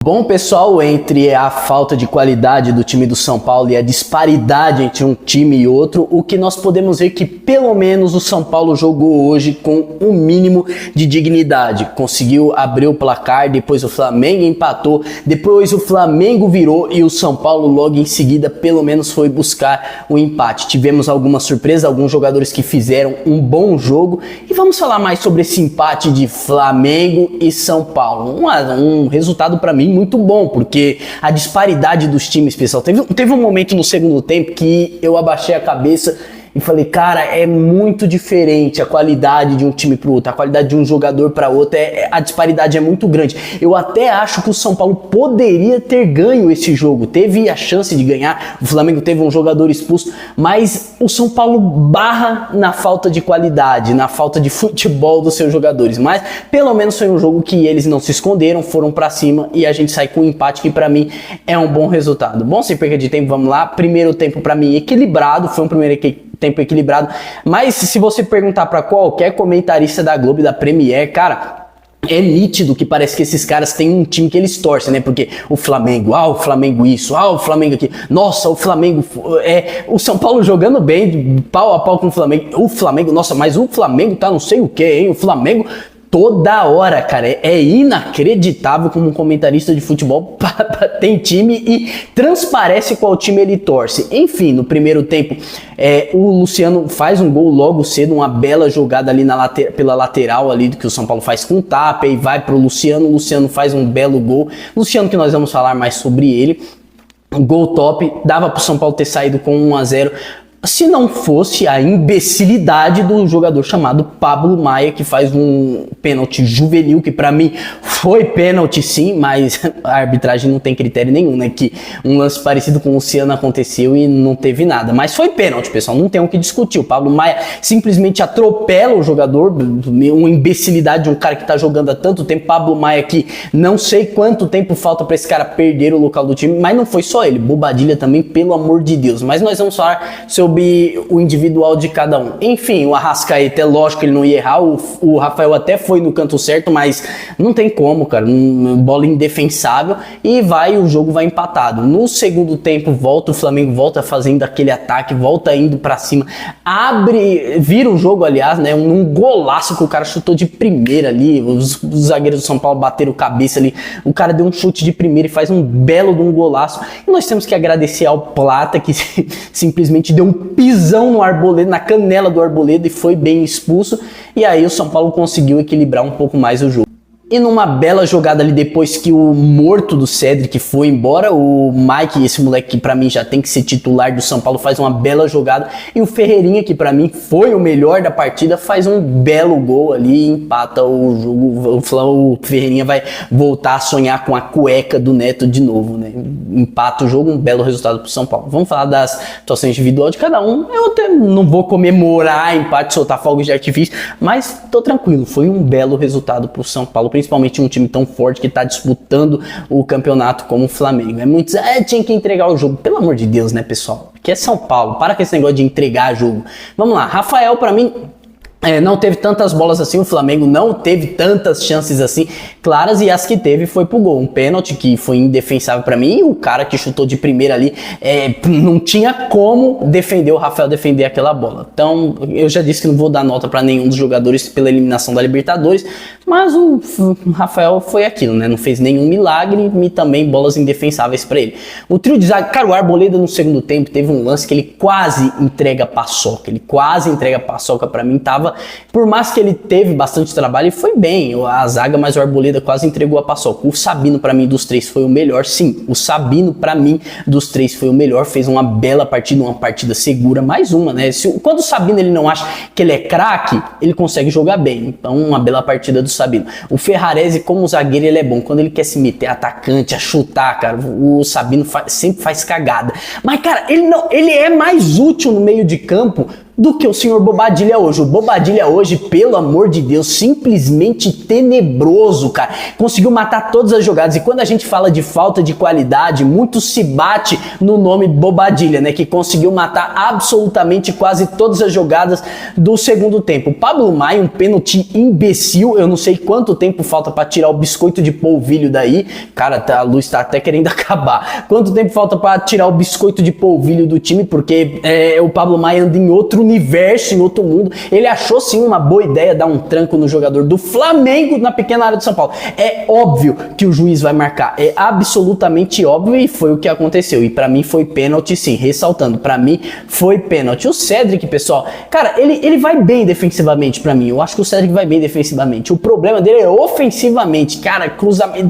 Bom, pessoal, entre a falta de qualidade do time do São Paulo e a disparidade entre um time e outro, o que nós podemos ver é que pelo menos o São Paulo jogou hoje com um mínimo de dignidade. Conseguiu abrir o placar, depois o Flamengo empatou, depois o Flamengo virou e o São Paulo logo em seguida pelo menos foi buscar o empate. Tivemos algumas surpresas, alguns jogadores que fizeram um bom jogo e vamos falar mais sobre esse empate de Flamengo e São Paulo. Um resultado para mim muito bom, porque a disparidade dos times, pessoal, teve um momento no segundo tempo que eu abaixei a cabeça e falei, cara, é muito diferente a qualidade de um time para o outro, a qualidade de um jogador para outro, a disparidade é muito grande. Eu até acho que o São Paulo poderia ter ganho esse jogo, teve a chance de ganhar, o Flamengo teve um jogador expulso, mas o São Paulo barra na falta de qualidade, na falta de futebol dos seus jogadores, mas pelo menos foi um jogo que eles não se esconderam, foram para cima e a gente sai com um empate que para mim é um bom resultado. Bom, sem perda de tempo, vamos lá. Primeiro tempo para mim equilibrado, foi um primeiro tempo equilibrado, mas se você perguntar para qualquer comentarista da Globo e da Premier, cara, é nítido que parece que esses caras têm um time que eles torcem, né? Porque o Flamengo, o Flamengo isso, o Flamengo aqui, nossa, o Flamengo, o São Paulo jogando bem, pau a pau com o Flamengo, nossa, mas o Flamengo tá não sei o que, hein? O Flamengo toda hora, cara, é inacreditável como um comentarista de futebol tem time e transparece qual time ele torce. Enfim, no primeiro tempo, o Luciano faz um gol logo cedo, uma bela jogada ali pela lateral ali que o São Paulo faz com o tapa e vai pro Luciano. O Luciano faz um belo gol. Luciano, que nós vamos falar mais sobre ele. Gol top, dava pro São Paulo ter saído com 1-0. Se não fosse a imbecilidade do jogador chamado Pablo Maia, que faz um pênalti juvenil, que pra mim foi pênalti sim, mas a arbitragem não tem critério nenhum, né? Que um lance parecido com o Luciano aconteceu e não teve nada. Mas foi pênalti, pessoal, não tem o que discutir. O Pablo Maia simplesmente atropela o jogador, uma imbecilidade de um cara que tá jogando há tanto tempo. Pablo Maia que não sei quanto tempo falta pra esse cara perder o local do time, mas não foi só ele, Bobadilha também, pelo amor de Deus. Mas nós vamos falar sobre o individual de cada um. Enfim, o Arrascaeta, é lógico que ele não ia errar, o Rafael até foi no canto certo, mas não tem como, cara, bola indefensável e o jogo vai empatado. No segundo tempo, o Flamengo volta fazendo aquele ataque, volta indo pra cima, vira o jogo, aliás, né, um golaço que o cara chutou de primeira ali, os zagueiros do São Paulo bateram cabeça ali, o cara deu um chute de primeira e faz um belo de um golaço, e nós temos que agradecer ao Plata, que simplesmente deu um pisão no Arboleda, na canela do Arboleda e foi bem expulso, e aí o São Paulo conseguiu equilibrar um pouco mais o jogo. E numa bela jogada ali, depois que o morto do Cedric foi embora, o Mike, esse moleque que pra mim já tem que ser titular do São Paulo, faz uma bela jogada. E o Ferreirinha, que pra mim foi o melhor da partida, faz um belo gol ali e empata o jogo. O Ferreirinha vai voltar a sonhar com a cueca do Neto de novo, né? Empata o jogo, um belo resultado pro São Paulo. Vamos falar das atuações individuais de cada um. Eu até não vou comemorar empate, soltar fogos de artifício, mas tô tranquilo, foi um belo resultado pro São Paulo, principalmente um time tão forte que está disputando o campeonato como o Flamengo. Muitos tinha que entregar o jogo. Pelo amor de Deus, né, pessoal? Porque é São Paulo. Para com esse negócio de entregar jogo. Vamos lá. Rafael, para mim, não teve tantas bolas assim, o Flamengo não teve tantas chances assim claras, e as que teve foi pro gol, um pênalti que foi indefensável pra mim, e o cara que chutou de primeira ali, não tinha como defender, o Rafael defender aquela bola. Então eu já disse que não vou dar nota pra nenhum dos jogadores pela eliminação da Libertadores, mas o Rafael foi aquilo, né, não fez nenhum milagre e também bolas indefensáveis pra ele. O trio de zaga, cara, o Arboleda no segundo tempo teve um lance que ele quase entrega paçoca, pra mim tava, por mais que ele teve bastante trabalho, e foi bem a zaga, mas o Arboleda quase entregou a paçoca. O Sabino pra mim dos três foi o melhor, sim, o Sabino pra mim dos três foi o melhor, fez uma bela partida, uma partida segura, mais uma, né, quando o Sabino ele não acha que ele é craque, ele consegue jogar bem, então uma bela partida do Sabino. O Ferrarese como zagueiro ele é bom, quando ele quer se meter atacante, a chutar, cara, o Sabino sempre faz cagada, mas cara, ele é mais útil no meio de campo do que o senhor Bobadilla hoje. O Bobadilla hoje, pelo amor de Deus, simplesmente tenebroso, cara. Conseguiu matar todas as jogadas. E quando a gente fala de falta de qualidade, muito se bate no nome Bobadilla, né? Que conseguiu matar absolutamente quase todas as jogadas do segundo tempo. O Pablo Maia, um pênalti imbecil. Eu não sei quanto tempo falta pra tirar o biscoito de polvilho daí. Cara, a luz tá até querendo acabar. Quanto tempo falta pra tirar o biscoito de polvilho do time? Porque o Pablo Maia anda em outro universo, em outro mundo. Ele achou sim uma boa ideia dar um tranco no jogador do Flamengo na pequena área de São Paulo. É óbvio que o juiz vai marcar. É absolutamente óbvio e foi o que aconteceu. E pra mim foi pênalti sim. Ressaltando, pra mim foi pênalti. O Cedric, pessoal, cara, ele vai bem defensivamente pra mim. Eu acho que o Cedric vai bem defensivamente. O problema dele é ofensivamente. Cara,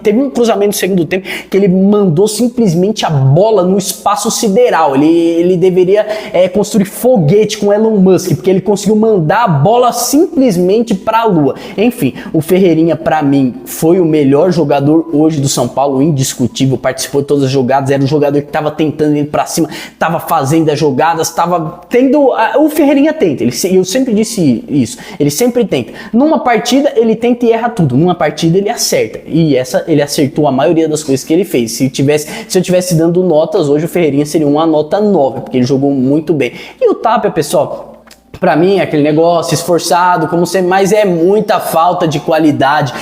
teve um cruzamento no segundo tempo que ele mandou simplesmente a bola no espaço sideral. Ele deveria construir foguete com Elon Musk, porque ele conseguiu mandar a bola simplesmente pra lua. Enfim, o Ferreirinha pra mim foi o melhor jogador hoje do São Paulo, indiscutível, participou de todas as jogadas, era o jogador que tava tentando ir pra cima, tava fazendo as jogadas, tava tendo... O Ferreirinha tenta, eu sempre disse isso, ele sempre tenta. Numa partida ele tenta e erra tudo, numa partida ele acerta, e ele acertou a maioria das coisas que ele fez. Se eu tivesse dando notas, hoje o Ferreirinha seria uma nota 9, porque ele jogou muito bem. E o Tapia, pessoal, pra mim é aquele negócio esforçado, como sempre, mas é muita falta de qualidade,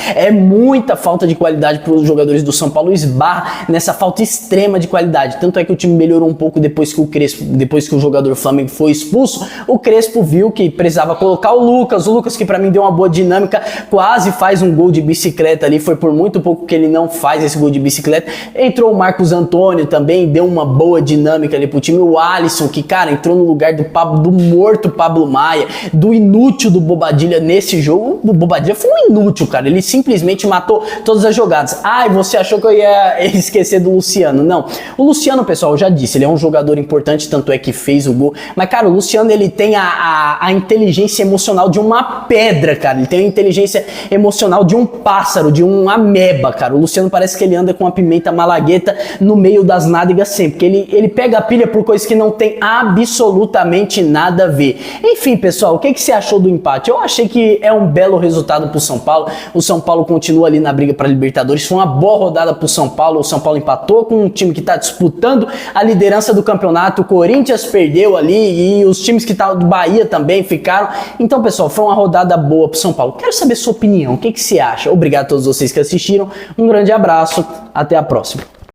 para os jogadores do São Paulo, esbarra nessa falta extrema de qualidade. Tanto é que o time melhorou um pouco depois que o jogador Flamengo foi expulso. O Crespo viu que precisava colocar o Lucas que pra mim deu uma boa dinâmica, quase faz um gol de bicicleta ali, foi por muito pouco que ele não faz esse gol de bicicleta. Entrou o Marcos Antônio também, deu uma boa dinâmica ali pro time. O Alisson, que cara, entrou no lugar do morto Pablo Maia, do inútil do Bobadilla nesse jogo. O Bobadilla foi um inútil, cara. Ele simplesmente matou todas as jogadas. Ai, você achou que eu ia esquecer do Luciano? Não. O Luciano, pessoal, eu já disse, ele é um jogador importante, tanto é que fez o gol. Mas, cara, o Luciano, ele tem a inteligência emocional de uma pedra, cara. Ele tem a inteligência emocional de um pássaro, de um ameba, cara. O Luciano parece que ele anda com a pimenta malagueta no meio das nádegas sempre. Porque ele pega a pilha por coisas que não tem absolutamente nada a ver. Enfim, pessoal, o que você achou do empate? Eu achei que é um belo resultado pro São Paulo. O São Paulo continua ali na briga para Libertadores. Foi uma boa rodada pro São Paulo. O São Paulo empatou com um time que tá disputando a liderança do campeonato. O Corinthians perdeu ali e os times que estavam do Bahia também ficaram. Então, pessoal, foi uma rodada boa pro São Paulo. Quero saber sua opinião. O que você acha? Obrigado a todos vocês que assistiram. Um grande abraço. Até a próxima.